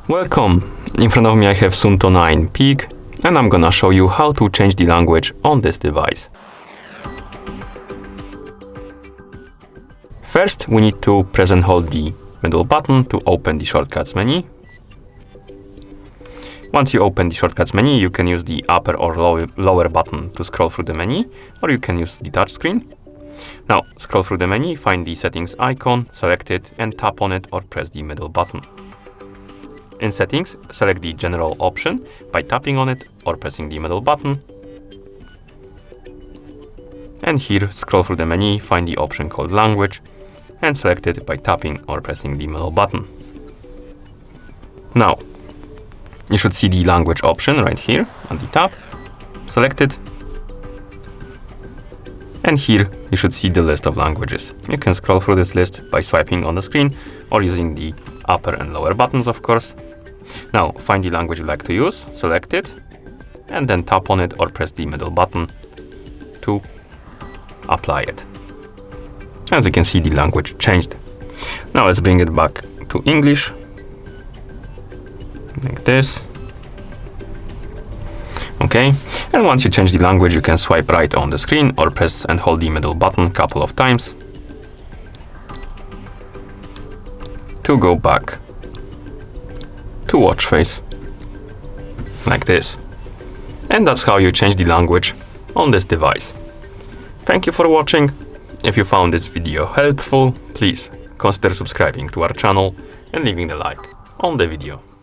Welcome! In front of me I have Suunto 9 Peak, and I'm gonna show you how to change the language on this device. First, we need to press and hold the middle button to open the shortcuts menu. Once you open the shortcuts menu, you can use the upper or lower button to scroll through the menu, or you can use the touchscreen. Now, scroll through the menu, find the settings icon, select it, and tap on it or press the middle button. In settings, select the general option by tapping on it or pressing the middle button. And here, scroll through the menu, find the option called language, and select it by tapping or pressing the middle button. Now, you should see the language option right here at the top. Select it. And here, you should see the list of languages. You can scroll through this list by swiping on the screen or using the upper and lower buttons, of course. Now, find the language you like to use, select it, and then tap on it or press the middle button to apply it. As you can see, the language changed. Now let's bring it back to English, like this. Okay, and once you change the language, you can swipe right on the screen or press and hold the middle button a couple of times to go back to watch face, like this. And that's how you change the language on this device. Thank you for watching. If you found this video helpful, please consider subscribing to our channel and leaving a like on the video.